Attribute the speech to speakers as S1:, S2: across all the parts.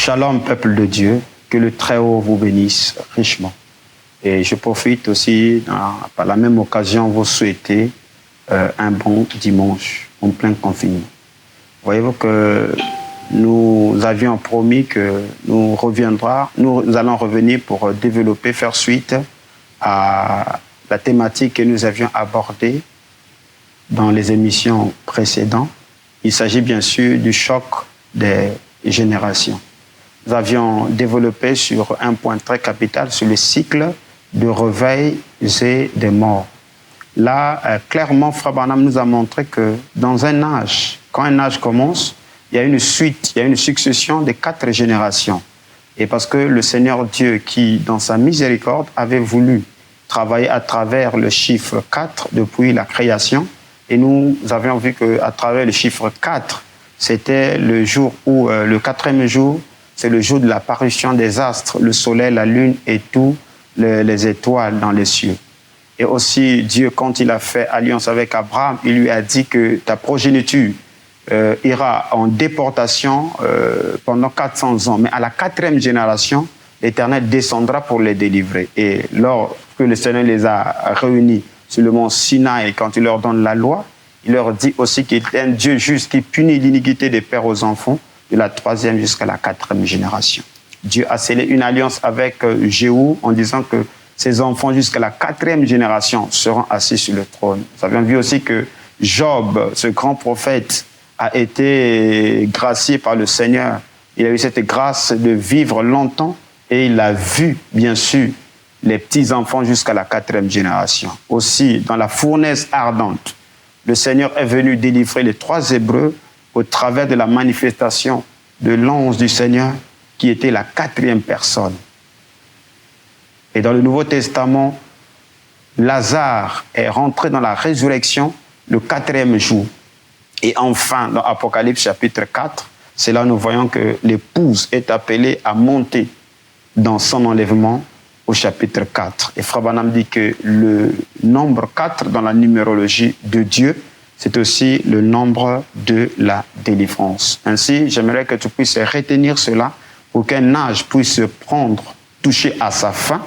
S1: Shalom, peuple de Dieu, que le Très-Haut vous bénisse richement. Et je profite aussi, par la même occasion, vous souhaiter un bon dimanche en plein confinement. Voyez-vous que nous avions promis que nous allons revenir pour développer, faire suite à la thématique que nous avions abordée dans les émissions précédentes. Il s'agit bien sûr du choc des générations. Nous avions développé sur un point très capital, sur le cycle de réveil et des morts. Là, clairement, Frère Branham nous a montré que dans un âge, quand un âge commence, il y a une suite, il y a une succession de 4 générations. Et parce que le Seigneur Dieu, qui, dans sa miséricorde, avait voulu travailler à travers le chiffre 4 depuis la création, et nous avions vu qu'à travers le chiffre 4, c'était le jour où, le 4e jour, c'est le jour de l'apparition des astres, le soleil, la lune et tous les étoiles dans les cieux. Et aussi, Dieu, quand il a fait alliance avec Abraham, il lui a dit que ta progéniture ira en déportation pendant 400 ans. Mais à la 4e génération, l'Éternel descendra pour les délivrer. Et lorsque le Seigneur les a réunis sur le mont Sinaï, quand il leur donne la loi, il leur dit aussi qu'il est un Dieu juste qui punit l'iniquité des pères aux enfants, de la 3e jusqu'à la 4e génération. Dieu a scellé une alliance avec Jéhu en disant que ses enfants jusqu'à la 4e génération seront assis sur le trône. Nous avions vu aussi que Job, ce grand prophète, a été gracié par le Seigneur. Il a eu cette grâce de vivre longtemps et il a vu, bien sûr, les petits-enfants jusqu'à la 4e génération. Aussi, dans la fournaise ardente, le Seigneur est venu délivrer les 3 Hébreux au travers de la manifestation de l'ange du Seigneur qui était la 4e personne. Et dans le Nouveau Testament, Lazare est rentré dans la résurrection le 4e jour. Et enfin, dans Apocalypse chapitre 4, c'est là où nous voyons que l'épouse est appelée à monter dans son enlèvement au chapitre 4. Et Frère Branham dit que le nombre 4 dans la numérologie de Dieu, c'est aussi le nombre de la délivrance. Ainsi, j'aimerais que tu puisses retenir cela pour qu'un âge puisse toucher à sa fin.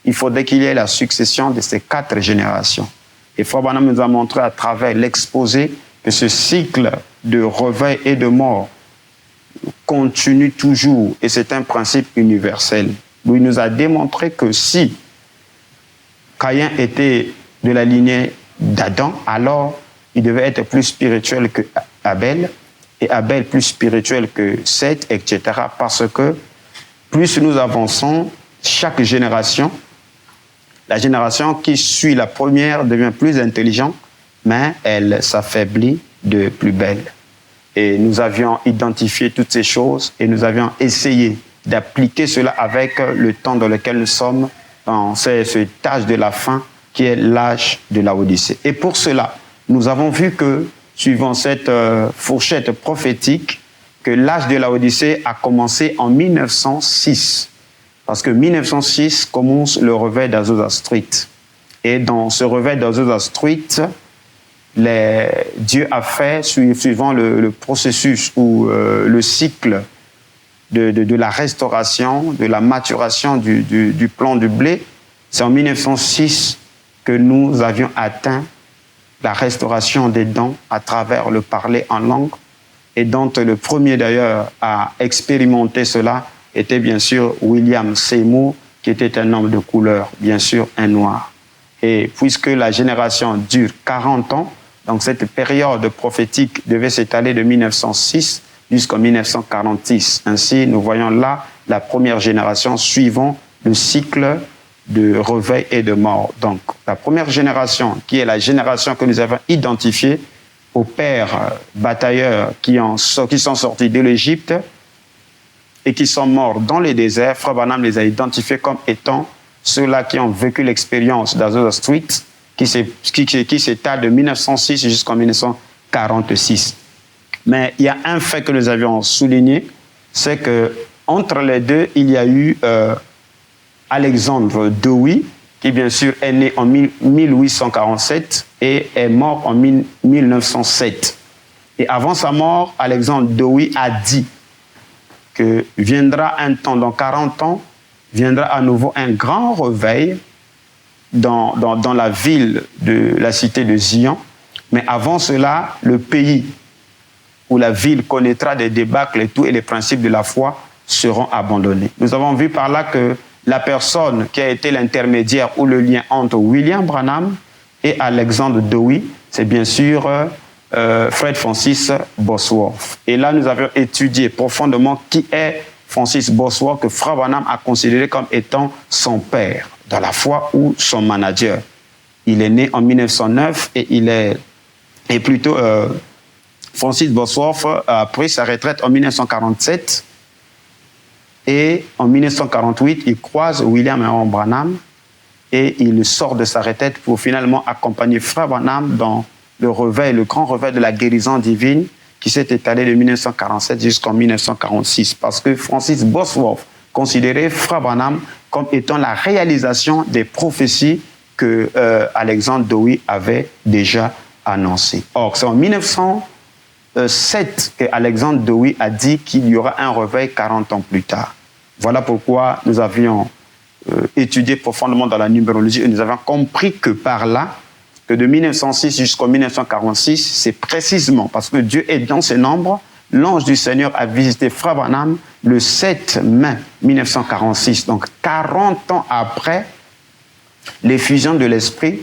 S1: Il faudrait qu'il y ait la succession de ces 4 générations. Et Frère Branham nous a montré à travers l'exposé que ce cycle de réveil et de mort continue toujours et c'est un principe universel. Où il nous a démontré que si Caïn était de la lignée d'Adam, alors il devait être plus spirituel que Abel, et Abel plus spirituel que Seth, etc. Parce que plus nous avançons, chaque génération, la génération qui suit la première devient plus intelligente, mais elle s'affaiblit de plus belle. Et nous avions identifié toutes ces choses et nous avions essayé d'appliquer cela avec le temps dans lequel nous sommes, dans cet âge de la fin qui est l'âge de la Odyssée. Et pour cela, nous avons vu que, suivant cette fourchette prophétique, que l'âge de la Odyssée a commencé en 1906. Parce que 1906 commence le réveil d'Azusa Street. Et dans ce réveil d'Azusa Street, Dieu a fait, suivant le processus ou le cycle de la restauration, de la maturation du plant du blé, c'est en 1906 que nous avions atteint la restauration des dons à travers le parler en langue, et dont le premier d'ailleurs à expérimenter cela était bien sûr William Seymour, qui était un homme de couleur, bien sûr un noir. Et puisque la génération dure 40 ans, donc cette période prophétique devait s'étaler de 1906 jusqu'en 1946. Ainsi, nous voyons là la première génération suivant le cycle de réveil et de mort. Donc, la première génération, qui est la génération que nous avons identifiée aux pères batailleurs qui sont sortis de l'Égypte et qui sont morts dans les déserts, Frère Branham les a identifiés comme étant ceux-là qui ont vécu l'expérience d'Azusa Street, qui s'étale de 1906 jusqu'en 1946. Mais il y a un fait que nous avions souligné, c'est que entre les deux, il y a eu Alexandre Dowie, qui bien sûr est né en 1847 et est mort en 1907. Et avant sa mort, Alexandre Dowie a dit que viendra un temps, dans 40 ans, viendra à nouveau un grand réveil dans la ville de la cité de Zion. Mais avant cela, le pays où la ville connaîtra des débâcles et tout, et les principes de la foi seront abandonnés. Nous avons vu par là que la personne qui a été l'intermédiaire ou le lien entre William Branham et Alexander Dowie, c'est bien sûr Fred Francis Bosworth. Et là, nous avons étudié profondément qui est Francis Bosworth, que Frère Branham a considéré comme étant son père dans la foi ou son manager. Il est né en 1909 et Francis Bosworth a pris sa retraite en 1947 et en 1948, il croise William Aaron Branham et il sort de sa retraite pour finalement accompagner Frère Branham dans le grand réveil de la guérison divine qui s'est étalé de 1947 jusqu'en 1946. Parce que Francis Bosworth considérait Frère Branham comme étant la réalisation des prophéties que Alexander Dowie avait déjà annoncées. Or, c'est en 1907 que Alexander Dowie a dit qu'il y aura un réveil 40 ans plus tard. Voilà pourquoi nous avions étudié profondément dans la numérologie et nous avons compris que par là, que de 1906 jusqu'en 1946, c'est précisément parce que Dieu est dans ses nombres. L'ange du Seigneur a visité Frère Branham le 7 mai 1946, donc 40 ans après l'effusion de l'Esprit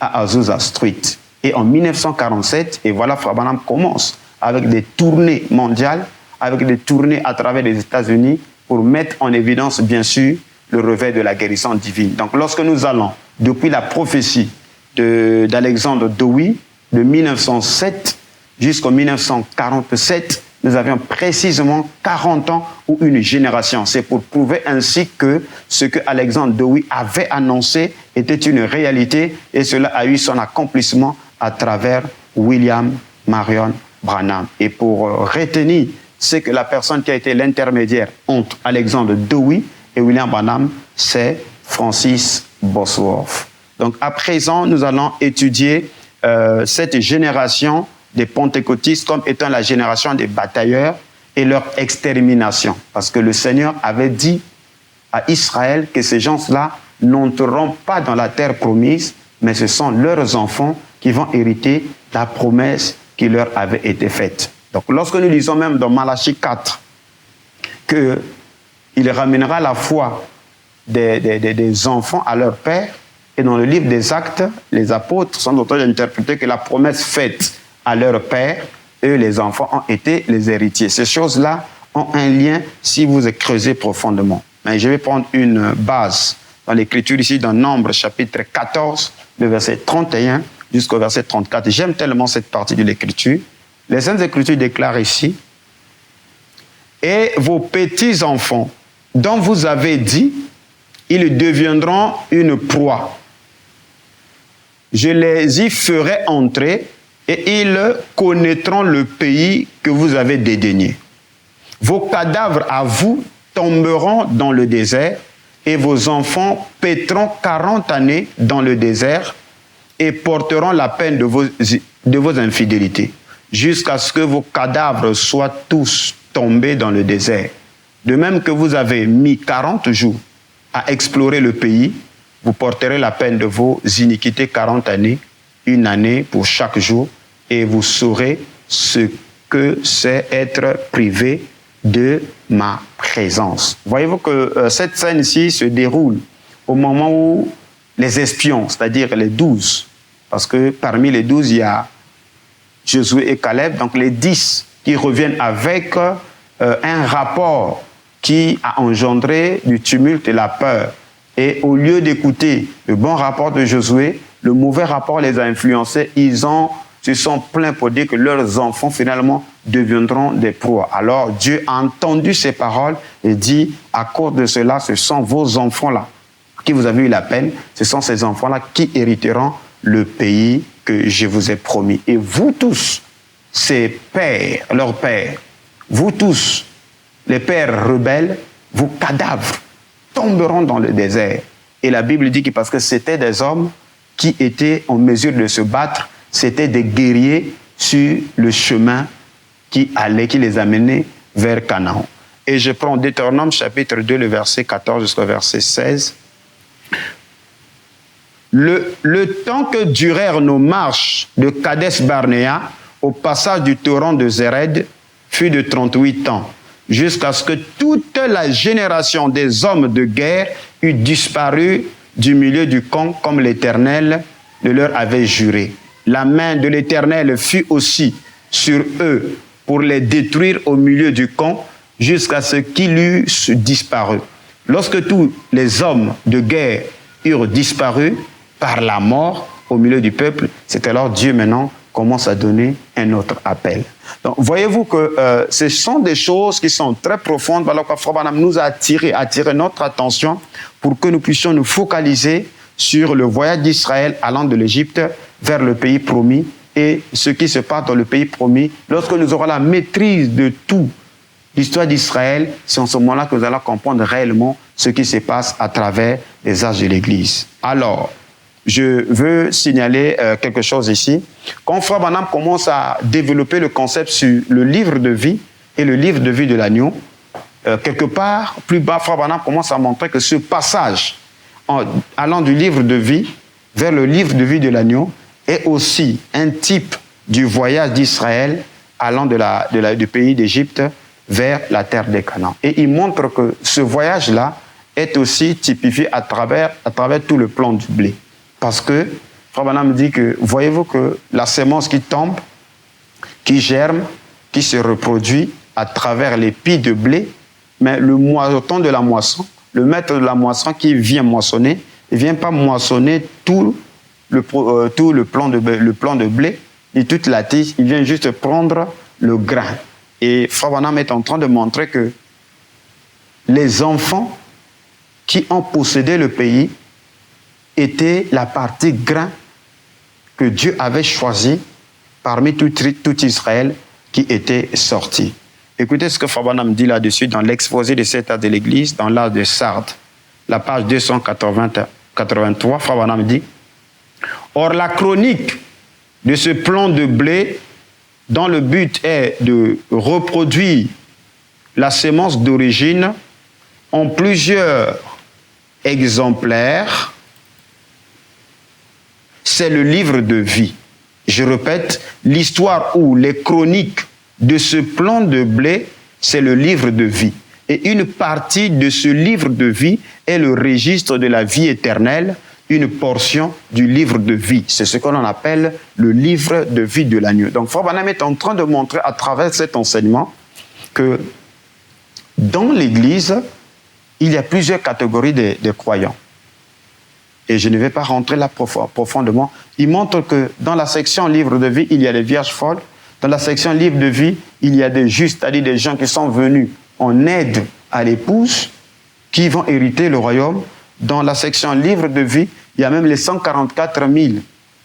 S1: à Azusa Street. Et en 1947, et voilà, Frère Branham commence avec des tournées mondiales, avec des tournées à travers les États-Unis pour mettre en évidence, bien sûr, le réveil de la guérison divine. Donc, lorsque nous allons, depuis la prophétie d'Alexander Dowie, de 1907 jusqu'en 1947, nous avions précisément 40 ans ou une génération. C'est pour prouver ainsi que ce que Alexander Dowie avait annoncé était une réalité et cela a eu son accomplissement à travers William Marion Branham. Et pour retenir, c'est que la personne qui a été l'intermédiaire entre Alexander Dowie et William Branham, c'est Francis Bosworth. Donc à présent, nous allons étudier cette génération des pentecôtistes comme étant la génération des batailleurs et leur extermination. Parce que le Seigneur avait dit à Israël que ces gens-là n'entreront pas dans la terre promise, mais ce sont leurs enfants qui vont hériter la promesse qui leur avait été faite. Donc lorsque nous lisons même dans Malachie 4 qu'il ramènera la foi des enfants à leur père, et dans le livre des Actes, les apôtres sont en train d'interpréter que la promesse faite à leur père, eux, les enfants, ont été les héritiers. Ces choses-là ont un lien si vous creusez profondément. Mais je vais prendre une base dans l'Écriture ici, dans Nombre, chapitre 14, le verset 31 jusqu'au verset 34. J'aime tellement cette partie de l'Écriture. Les Saintes Écritures déclarent ici « Et vos petits-enfants, dont vous avez dit, ils deviendront une proie. Je les y ferai entrer et ils connaîtront le pays que vous avez dédaigné. Vos cadavres à vous tomberont dans le désert et vos enfants paîtront 40 années dans le désert et porteront la peine de vos infidélités jusqu'à ce que vos cadavres soient tous tombés dans le désert. De même que vous avez mis 40 jours à explorer le pays, vous porterez la peine de vos iniquités 40 années, une année pour chaque jour, et vous saurez ce que c'est être privé de ma présence. Voyez-vous que cette scène ici se déroule au moment où les espions, c'est-à-dire les 12, parce que parmi les 12, il y a Josué et Caleb, donc les 10 qui reviennent avec un rapport qui a engendré du tumulte et la peur. Et au lieu d'écouter le bon rapport de Josué, le mauvais rapport les a influencés. Ils se sont plaints pour dire que leurs enfants, finalement, deviendront des proies. Alors Dieu a entendu ces paroles et dit, à cause de cela, ce sont vos enfants-là qui vous avez eu la peine, ce sont ces enfants-là qui hériteront le pays que je vous ai promis. Et vous tous, ces pères, leurs pères, vous tous, les pères rebelles, vos cadavres tomberont dans le désert. Et la Bible dit que parce que c'était des hommes qui étaient en mesure de se battre, c'était des guerriers sur le chemin qui les amenait vers Canaan. Et je prends Deutéronome chapitre 2, le verset 14 jusqu'au verset 16. Le temps que durèrent nos marches de Kadès-Barnéa au passage du torrent de Zéred fut de 38 ans, jusqu'à ce que toute la génération des hommes de guerre eût disparu du milieu du camp, comme l'Éternel le leur avait juré. La main de l'Éternel fut aussi sur eux pour les détruire au milieu du camp, jusqu'à ce qu'ils eussent disparu. Lorsque tous les hommes de guerre eurent disparu par la mort au milieu du peuple, c'est alors Dieu maintenant commence à donner un autre appel. Donc, voyez-vous que ce sont des choses qui sont très profondes. Alors que Frère Branham nous a attiré notre attention pour que nous puissions nous focaliser sur le voyage d'Israël allant de l'Égypte vers le pays promis et ce qui se passe dans le pays promis. Lorsque nous aurons la maîtrise de tout l'histoire d'Israël, c'est en ce moment-là que nous allons comprendre réellement ce qui se passe à travers les âges de l'Église. Alors, je veux signaler quelque chose ici. Quand Frère Branham commence à développer le concept sur le livre de vie et le livre de vie de l'agneau, quelque part, plus bas, Frère Branham commence à montrer que ce passage, allant du livre de vie vers le livre de vie de l'agneau, est aussi un type du voyage d'Israël allant du pays d'Égypte vers la terre des Canaan. Et il montre que ce voyage-là est aussi typifié à travers tout le plan du blé. Parce que Frère Branham dit que, voyez-vous que la sémence qui tombe, qui germe, qui se reproduit à travers les pieds de blé, mais le temps de la moisson, le maître de la moisson qui vient moissonner, il ne vient pas moissonner tout le plan de blé, ni toute la tige, il vient juste prendre le grain. Et Frère Branham est en train de montrer que les enfants qui ont possédé le pays était la partie grain que Dieu avait choisi parmi tout Israël qui était sorti. Écoutez ce que Frère Branham dit là-dessus dans l'exposé de cet âge de l'Église, dans l'âge de Sardes, la page 283, Frère Branham dit « Or, la chronique de ce plan de blé, dont le but est de reproduire la sémence d'origine, en plusieurs exemplaires, c'est le livre de vie. » Je répète, l'histoire ou les chroniques de ce plan de blé, c'est le livre de vie. Et une partie de ce livre de vie est le registre de la vie éternelle, une portion du livre de vie. C'est ce que l'on appelle le livre de vie de l'agneau. Donc, Frère Branham est en train de montrer à travers cet enseignement que dans l'Église, il y a plusieurs catégories de croyants. Et je ne vais pas rentrer là profondément. Il montre que dans la section livre de vie, il y a des vierges folles. Dans la section livre de vie, il y a des justes, c'est-à-dire des gens qui sont venus en aide à l'épouse, qui vont hériter le royaume. Dans la section livre de vie, il y a même les 144 000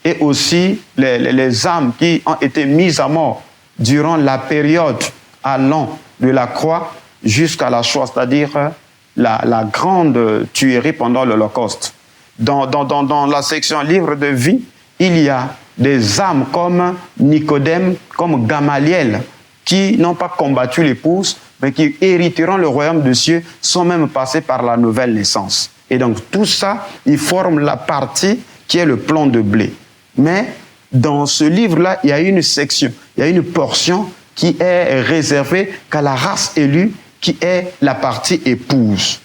S1: et aussi les âmes qui ont été mises à mort durant la période allant de la croix jusqu'à la Shoah, c'est-à-dire la grande tuerie pendant l'Holocauste. Dans la section livre de vie, il y a des âmes comme Nicodème, comme Gamaliel, qui n'ont pas combattu l'épouse, mais qui hériteront le royaume de Dieu sans même passer par la nouvelle naissance. Et donc tout ça, il forme la partie qui est le plan de blé. Mais dans ce livre-là, il y a une section, il y a une portion qui est réservée qu'à la race élue, qui est la partie épouse.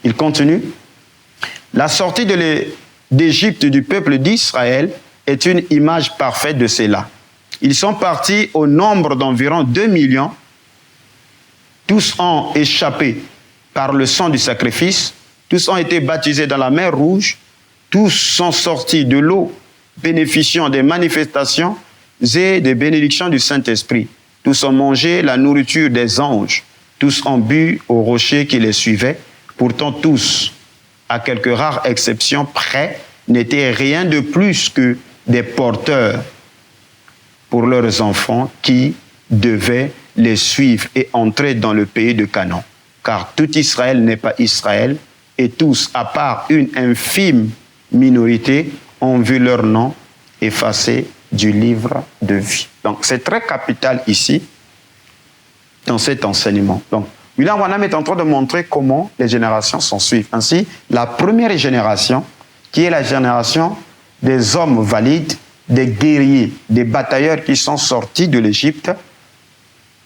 S1: Il continue. La sortie d'Égypte du peuple d'Israël est une image parfaite de cela. Ils sont partis au nombre d'environ 2 millions. Tous ont échappé par le sang du sacrifice. Tous ont été baptisés dans la mer Rouge. Tous sont sortis de l'eau, bénéficiant des manifestations et des bénédictions du Saint-Esprit. Tous ont mangé la nourriture des anges. Tous ont bu au rocher qui les suivait. Pourtant tous, à quelques rares exceptions près, n'étaient rien de plus que des porteurs pour leurs enfants qui devaient les suivre et entrer dans le pays de Canaan. Car tout Israël n'est pas Israël, et tous, à part une infime minorité, ont vu leur nom effacé du livre de vie. Donc c'est très capital ici, dans cet enseignement. Donc William Branham est en train de montrer comment les générations s'en suivent. Ainsi, la première génération, qui est la génération des hommes valides, des guerriers, des batailleurs qui sont sortis de l'Égypte,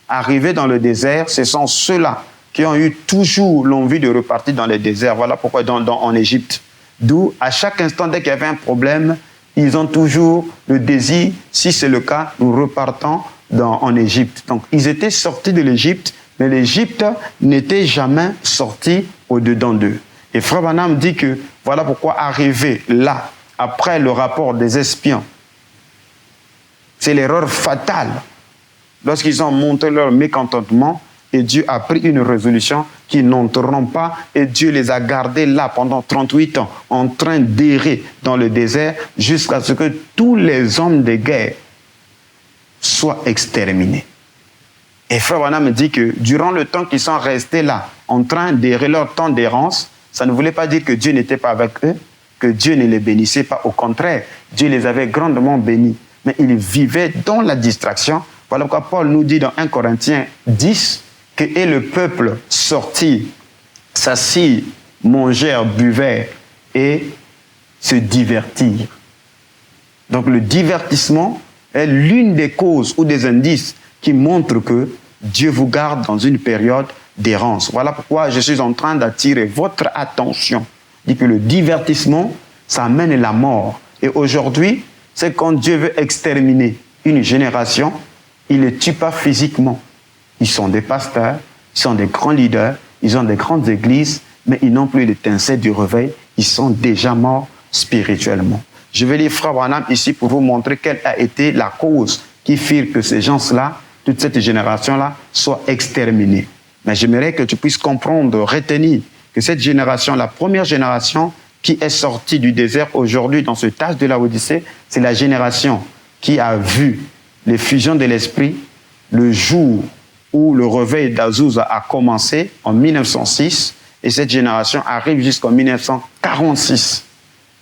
S1: arrivés dans le désert, ce sont ceux-là qui ont eu toujours l'envie de repartir dans le désert. Voilà pourquoi en Égypte. D'où, à chaque instant, dès qu'il y avait un problème, ils ont toujours le désir, si c'est le cas, nous repartons en Égypte. Donc, ils étaient sortis de l'Égypte, mais l'Égypte n'était jamais sortie au-dedans d'eux. Et Frère Branham dit que voilà pourquoi arriver là, après le rapport des espions, c'est l'erreur fatale. Lorsqu'ils ont montré leur mécontentement, et Dieu a pris une résolution qu'ils n'entreront pas, et Dieu les a gardés là pendant 38 ans, en train d'errer dans le désert, jusqu'à ce que tous les hommes de guerre soient exterminés. Et Frère Branham me dit que durant le temps qu'ils sont restés là, en train d'errer leur temps d'errance, ça ne voulait pas dire que Dieu n'était pas avec eux, que Dieu ne les bénissait pas. Au contraire, Dieu les avait grandement bénis. Mais ils vivaient dans la distraction. Voilà pourquoi Paul nous dit dans 1 Corinthiens 10 que et le peuple sortit, s'assit, mangèrent, buvèrent et se divertirent. Donc le divertissement est l'une des causes ou des indices qui montrent que Dieu vous garde dans une période d'errance. Voilà pourquoi je suis en train d'attirer votre attention. Je dis que le divertissement, ça amène la mort. Et aujourd'hui, c'est quand Dieu veut exterminer une génération, il ne les tue pas physiquement. Ils sont des pasteurs, ils sont des grands leaders, ils ont des grandes églises, mais ils n'ont plus l'étincelle du réveil, ils sont déjà morts spirituellement. Je vais lire Frère Branham ici pour vous montrer quelle a été la cause qui fit que ces gens-là, toute cette génération-là, soient exterminés. Mais j'aimerais que tu puisses comprendre, retenir que cette génération, la première génération qui est sortie du désert aujourd'hui dans ce tâche de la Odyssée, c'est la génération qui a vu les fusions de l'esprit le jour où le réveil d'Azusa a commencé en 1906 et cette génération arrive jusqu'en 1946.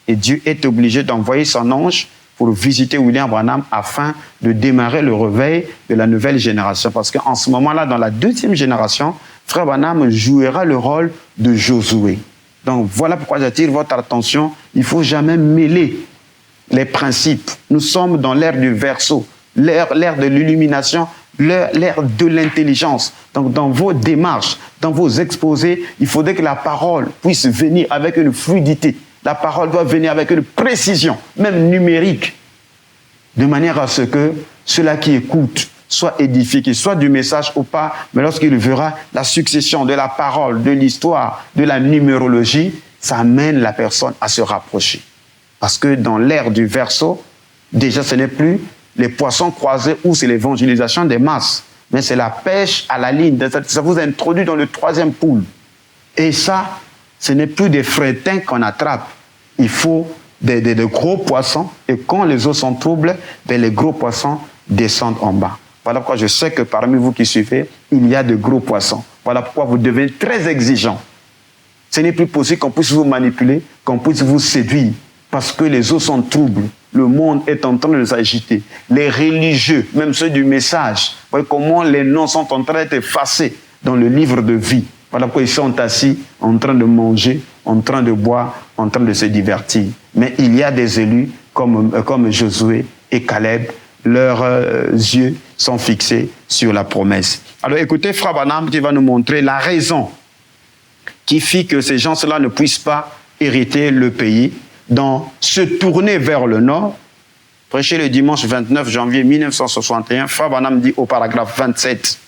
S1: Et Dieu est obligé d'envoyer son ange pour visiter William Branham afin de démarrer le réveil de la nouvelle génération. Parce qu'en ce moment-là, dans la deuxième génération, Frère Branham jouera le rôle de Josué. Donc voilà pourquoi j'attire votre attention. Il ne faut jamais mêler les principes. Nous sommes dans l'ère du Verseau, l'ère de l'illumination, l'ère de l'intelligence. Donc dans vos démarches, dans vos exposés, il faudrait que la parole puisse venir avec une fluidité. La parole doit venir avec une précision, même numérique, de manière à ce que ceux-là qui écoutent soient édifiés, qu'ils soient du message ou pas, mais lorsqu'il verra la succession de la parole, de l'histoire, de la numérologie, ça amène la personne à se rapprocher. Parce que dans l'ère du Verseau, déjà ce n'est plus les poissons croisés ou c'est l'évangélisation des masses, mais c'est la pêche à la ligne. Ça vous introduit dans le troisième pool. Et ça, ce n'est plus des frétins qu'on attrape. Il faut des gros poissons. Et quand les eaux sont troubles, les gros poissons descendent en bas. Voilà pourquoi je sais que parmi vous qui suivez, il y a de gros poissons. Voilà pourquoi vous devez être très exigeants. Ce n'est plus possible qu'on puisse vous manipuler, qu'on puisse vous séduire. Parce que les eaux sont troubles. Le monde est en train de s'agiter. Les religieux, même ceux du message, voyez comment les noms sont en train d'être effacés dans le livre de vie. Voilà pourquoi ils sont assis, en train de manger, en train de boire, en train de se divertir. Mais il y a des élus comme Josué et Caleb, leurs yeux sont fixés sur la promesse. Alors écoutez, Frère Branham qui va nous montrer la raison qui fit que ces gens-là ne puissent pas hériter le pays, dans se tourner vers le nord. Prêché le dimanche 29 janvier 1961, Frère Branham dit au paragraphe 27,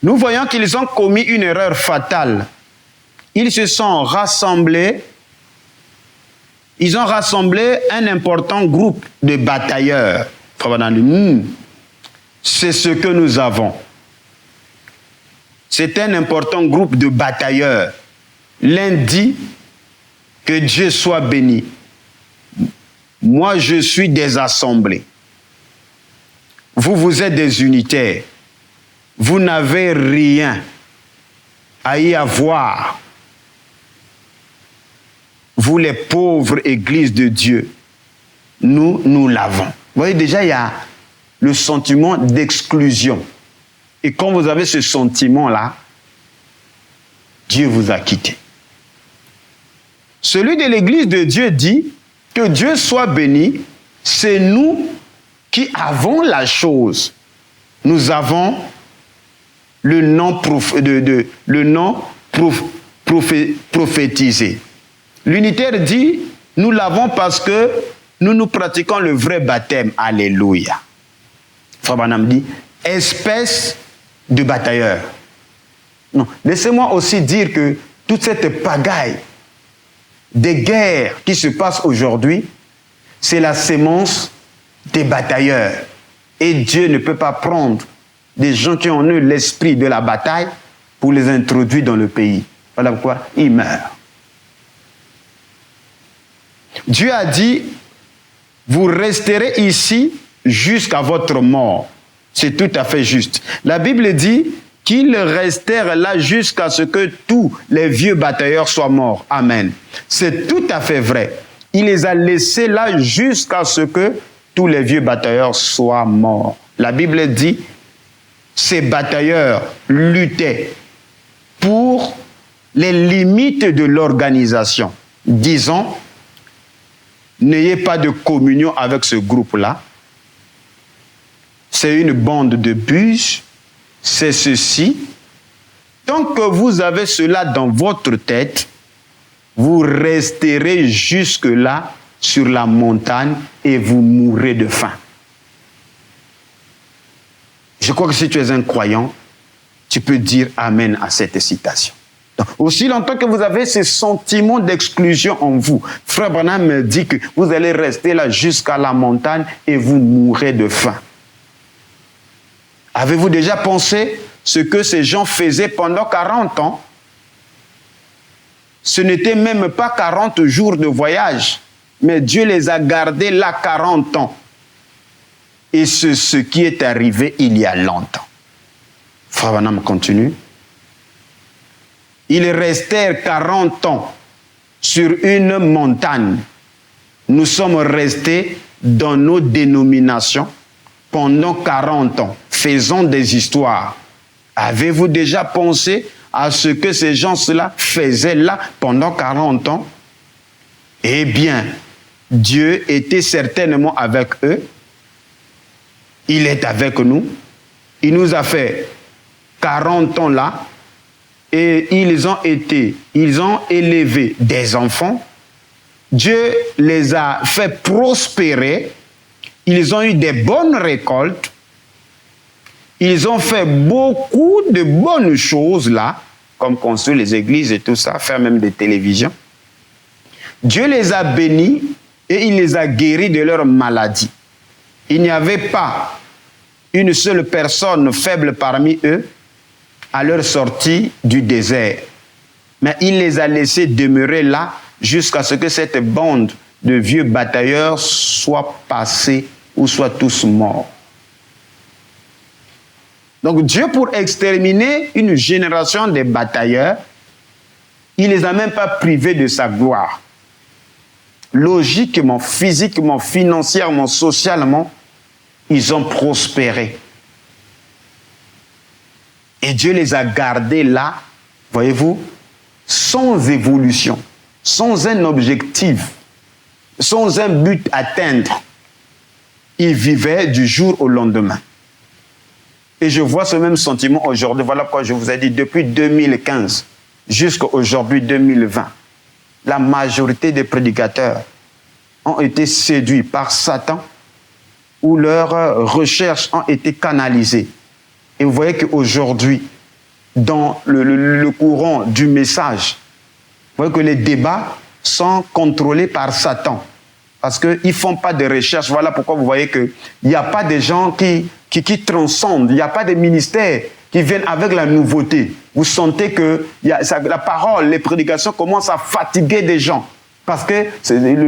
S1: nous voyons qu'ils ont commis une erreur fatale. Ils se sont rassemblés, ils ont rassemblé un important groupe de batailleurs. Frère Branham dit, c'est ce que nous avons. C'est un important groupe de batailleurs. L'un dit que Dieu soit béni. Moi, je suis des assemblées. Vous, vous êtes des unitaires. Vous n'avez rien à y avoir. Vous, les pauvres églises de Dieu, nous l'avons. Vous voyez, déjà, il y a le sentiment d'exclusion. Et quand vous avez ce sentiment-là, Dieu vous a quitté. Celui de l'Église de Dieu dit que Dieu soit béni, c'est nous qui avons la chose. Nous avons le nom, prophétisé. L'unitaire dit, nous l'avons parce que nous pratiquons le vrai baptême. Alléluia. Frère Branham dit, espèce de batailleur. Non, laissez-moi aussi dire que toute cette pagaille des guerres qui se passent aujourd'hui, c'est la sémence des batailleurs. Et Dieu ne peut pas prendre des gens qui ont eu l'esprit de la bataille pour les introduire dans le pays. Voilà pourquoi ils meurent. Dieu a dit, vous resterez ici jusqu'à votre mort. C'est tout à fait juste. La Bible dit qu'ils restèrent là jusqu'à ce que tous les vieux batailleurs soient morts. Amen. C'est tout à fait vrai. Il les a laissés là jusqu'à ce que tous les vieux batailleurs soient morts. La Bible dit, ces batailleurs luttaient pour les limites de l'organisation. Disons, n'ayez pas de communion avec ce groupe-là. C'est une bande de bus, c'est ceci. Tant que vous avez cela dans votre tête, vous resterez jusque-là sur la montagne et vous mourrez de faim. Je crois que si tu es un croyant, tu peux dire Amen à cette citation. Donc, aussi longtemps que vous avez ces sentiments d'exclusion en vous, Frère Branham me dit que vous allez rester là jusqu'à la montagne et vous mourrez de faim. Avez-vous déjà pensé ce que ces gens faisaient pendant 40 ans? Ce n'était même pas 40 jours de voyage, mais Dieu les a gardés là 40 ans. Et c'est ce qui est arrivé il y a longtemps. Frère Branham continue. Ils restèrent 40 ans sur une montagne. Nous sommes restés dans nos dénominations pendant 40 ans, faisant des histoires. Avez-vous déjà pensé à ce que ces gens-là faisaient là pendant 40 ans? Eh bien, Dieu était certainement avec eux. Il est avec nous. Il nous a fait 40 ans là et ils ont élevé des enfants. Dieu les a fait prospérer. Ils ont eu des bonnes récoltes. Ils ont fait beaucoup de bonnes choses là, comme construire les églises et tout ça, faire même des télévisions. Dieu les a bénis et il les a guéris de leurs maladies. Il n'y avait pas une seule personne faible parmi eux à leur sortie du désert. Mais il les a laissés demeurer là jusqu'à ce que cette bande de vieux batailleurs soit passée ou soient tous morts. Donc Dieu, pour exterminer une génération de batailleurs, il ne les a même pas privés de sa gloire. Logiquement, physiquement, financièrement, socialement, ils ont prospéré. Et Dieu les a gardés là, voyez-vous, sans évolution, sans un objectif, sans un but à atteindre. Ils vivaient du jour au lendemain. Et je vois ce même sentiment aujourd'hui. Voilà pourquoi je vous ai dit, depuis 2015 jusqu'à aujourd'hui 2020, la majorité des prédicateurs ont été séduits par Satan ou leurs recherches ont été canalisées. Et vous voyez qu'aujourd'hui, dans le courant du message, vous voyez que les débats sont contrôlés par Satan. Parce qu'ils ne font pas de recherche. Voilà pourquoi vous voyez qu'il n'y a pas de gens qui transcendent. Il n'y a pas de ministères qui viennent avec la nouveauté. Vous sentez que la parole, les prédications commencent à fatiguer des gens. Parce que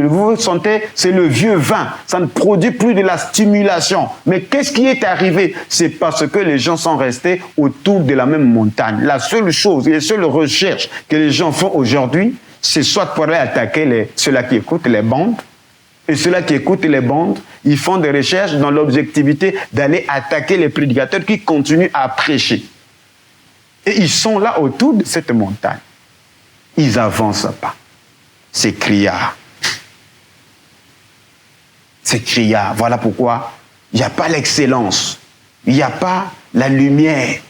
S1: vous sentez, c'est le vieux vin. Ça ne produit plus de la stimulation. Mais qu'est-ce qui est arrivé? C'est parce que les gens sont restés autour de la même montagne. La seule chose, les seules recherches que les gens font aujourd'hui, c'est soit pour aller attaquer ceux-là qui écoutent les bandes, et ceux-là qui écoutent les bandes, Ils font des recherches dans l'objectivité d'aller attaquer les prédicateurs qui continuent à prêcher. Et ils sont là autour de cette montagne. Ils n'avancent pas. C'est criard. C'est criard. Voilà pourquoi il n'y a pas l'excellence. Il n'y a pas la lumière.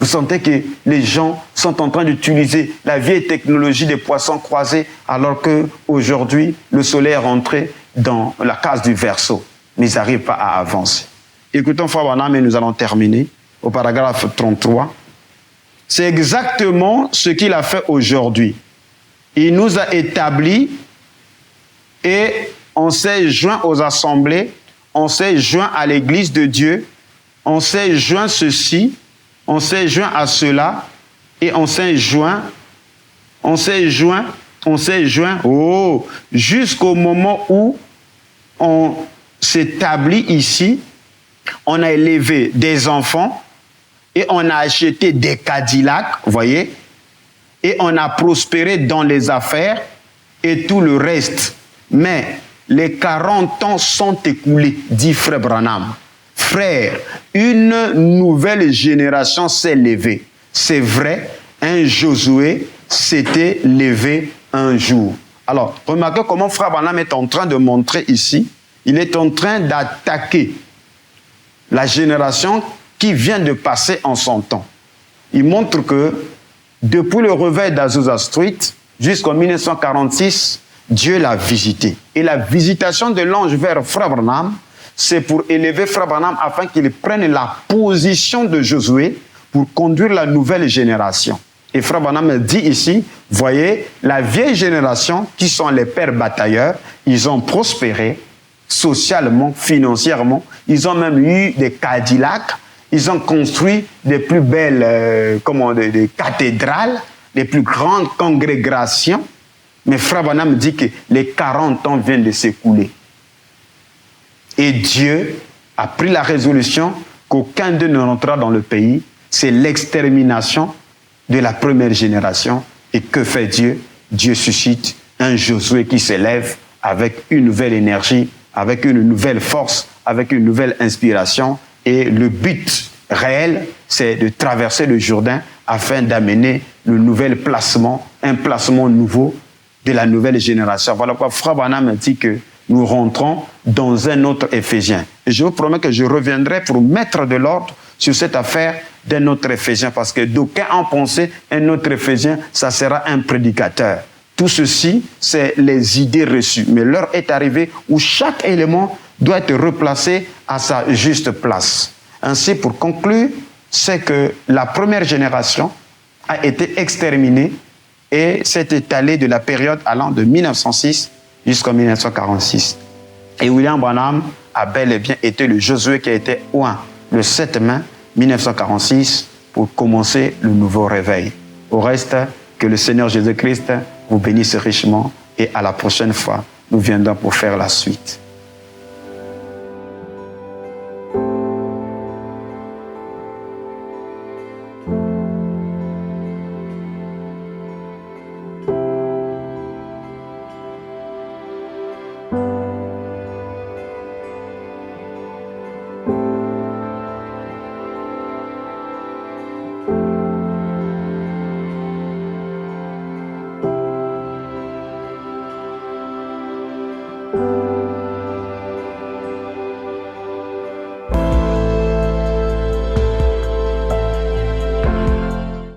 S1: Vous sentez que les gens sont en train d'utiliser la vieille technologie des poissons croisés alors qu'aujourd'hui, le soleil est rentré dans la case du verseau. Mais ils n'arrivent pas à avancer. Écoutons Frère Branham et nous allons terminer au paragraphe 33. C'est exactement ce qu'il a fait aujourd'hui. Il nous a établis et on s'est joint aux assemblées, on s'est joint à l'église de Dieu, on s'est joint ceci, on s'est joint à cela, et on s'est joint, jusqu'au moment où on s'établit ici, on a élevé des enfants, et on a acheté des Cadillacs, vous voyez, et on a prospéré dans les affaires, et tout le reste. Mais les 40 ans sont écoulés, dit Frère Branham. Frère, une nouvelle génération s'est levée. C'est vrai, un Josué s'était levé un jour. Alors, remarquez comment Frère Branham est en train de montrer ici. Il est en train d'attaquer la génération qui vient de passer en son temps. Il montre que depuis le réveil d'Azusa Street jusqu'en 1946, Dieu l'a visité. Et la visitation de l'ange vers Frère Branham, c'est pour élever Frère Branham afin qu'il prenne la position de Josué pour conduire la nouvelle génération. Et Frère Branham dit ici, voyez, la vieille génération, qui sont les pères batailleurs, ils ont prospéré socialement, financièrement. Ils ont même eu des Cadillacs. Ils ont construit des plus belles des cathédrales, les plus grandes congrégations. Mais Frère Branham dit que les 40 ans viennent de s'écouler. Et Dieu a pris la résolution qu'aucun d'eux ne rentrera dans le pays. C'est l'extermination de la première génération. Et que fait Dieu? Dieu suscite un Josué qui s'élève avec une nouvelle énergie, avec une nouvelle force, avec une nouvelle inspiration. Et le but réel, c'est de traverser le Jourdain afin d'amener le nouvel placement, un placement nouveau de la nouvelle génération. Voilà pourquoi Frère Branham dit que nous rentrons dans un autre Éphésien. Et je vous promets que je reviendrai pour mettre de l'ordre sur cette affaire d'un autre Éphésien, parce que d'aucuns ont pensé un autre Éphésien, ça sera un prédicateur. Tout ceci, c'est les idées reçues. Mais l'heure est arrivée où chaque élément doit être replacé à sa juste place. Ainsi, pour conclure, c'est que la première génération a été exterminée et s'est étalée de la période allant de 1906 jusqu'en 1946. Et William Branham a bel et bien été le Josué qui a été oint le 7 mai 1946 pour commencer le nouveau réveil. Au reste, que le Seigneur Jésus-Christ vous bénisse richement et à la prochaine fois, nous viendrons pour faire la suite.